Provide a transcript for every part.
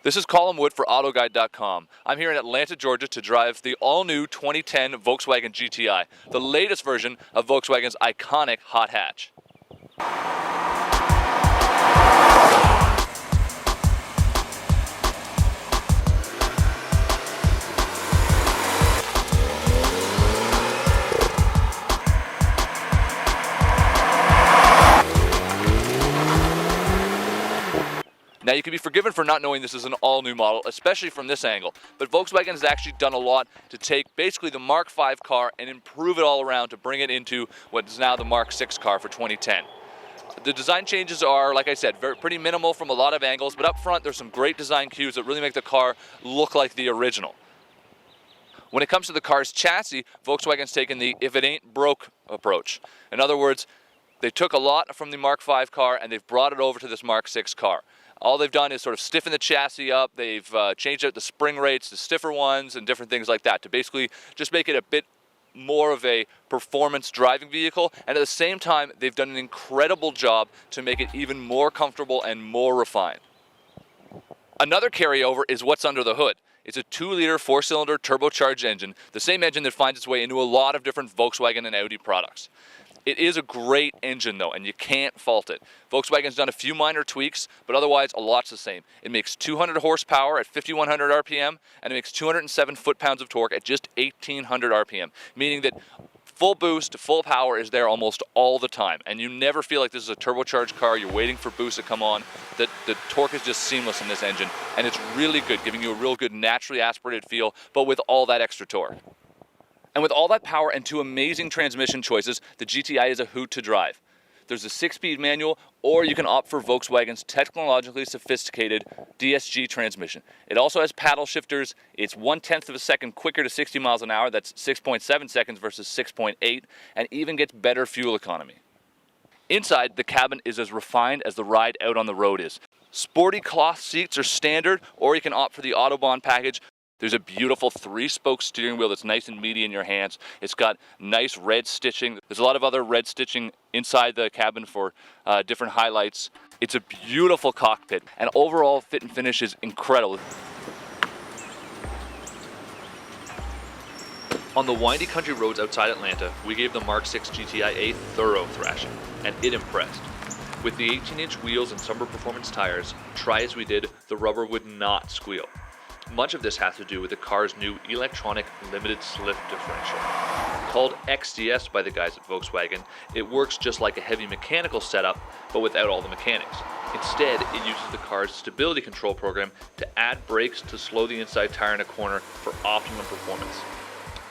This is Colin Wood for AutoGuide.com. I'm here in Atlanta, Georgia to drive the all-new 2010 Volkswagen GTI, the latest version of Volkswagen's iconic hot hatch. Now, you can be forgiven for not knowing this is an all-new model, especially from this angle, but Volkswagen has actually done a lot to take basically the Mark V car and improve it all around to bring it into what is now the Mark VI car for 2010. The design changes are, like I said, pretty minimal from a lot of angles, but up front there's some great design cues that really make the car look like the original. When it comes to the car's chassis, Volkswagen's taken the if it ain't broke approach. In other words, they took a lot from the Mark V car and they've brought it over to this Mark VI car. All they've done is sort of stiffen the chassis up. They've changed out the spring rates to stiffer ones and different things like that to basically just make it a bit more of a performance driving vehicle. And at the same time, they've done an incredible job to make it even more comfortable and more refined. Another carryover is what's under the hood. It's a 2-liter 4-cylinder turbocharged engine, the same engine that finds its way into a lot of different Volkswagen and Audi products. It is a great engine though, and you can't fault it. Volkswagen's done a few minor tweaks, but otherwise a lot's the same. It makes 200 horsepower at 5,100 RPM, and it makes 207 foot-pounds of torque at just 1,800 RPM, meaning that full boost to full power is there almost all the time, and you never feel like this is a turbocharged car. You're waiting for boost to come on. The torque is just seamless in this engine, and it's really good, giving you a real good naturally aspirated feel, but with all that extra torque. And with all that power and 2 amazing transmission choices, the GTI is a hoot to drive. There's a 6-speed manual, or you can opt for Volkswagen's technologically sophisticated DSG transmission. It also has paddle shifters. It's 1/10 of a second quicker to 60 miles an hour. That's 6.7 seconds versus 6.8, and even gets better fuel economy. Inside, the cabin is as refined as the ride out on the road is. Sporty cloth seats are standard, or you can opt for the Autobahn package. There's a beautiful 3-spoke steering wheel that's nice and meaty in your hands. It's got nice red stitching. There's a lot of other red stitching inside the cabin for different highlights. It's a beautiful cockpit, and overall fit and finish is incredible. On the windy country roads outside Atlanta, we gave the Mark VI GTI a thorough thrashing, and it impressed. With the 18-inch wheels and summer performance tires, try as we did, the rubber would not squeal. Much of this has to do with the car's new electronic limited slip differential. Called XDS by the guys at Volkswagen, it works just like a heavy mechanical setup, but without all the mechanics. Instead, it uses the car's stability control program to add brakes to slow the inside tire in a corner for optimum performance.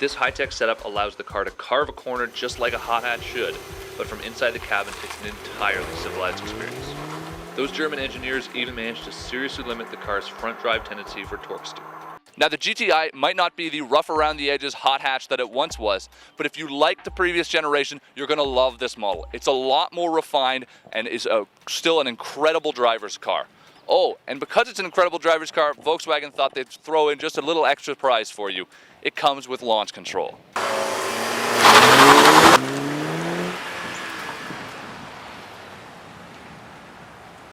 This high-tech setup allows the car to carve a corner just like a hot hatch should, but from inside the cabin, it's an entirely civilized experience. Those German engineers even managed to seriously limit the car's front drive tendency for torque steer. Now, the GTI might not be the rough around the edges hot hatch that it once was, but if you like the previous generation, you're going to love this model. It's a lot more refined and is still an incredible driver's car. Oh, and because it's an incredible driver's car, Volkswagen thought they'd throw in just a little extra prize for you. It comes with launch control.